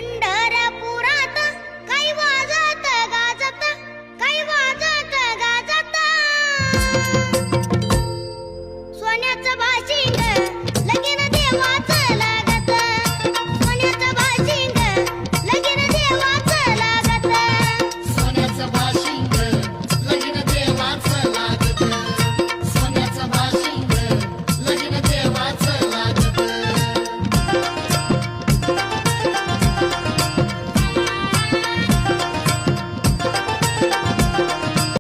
पंढरपुरात काही वाजत गाजत, काही वाजत गाजत, सोन्याचं बाशिंग लगीन देवात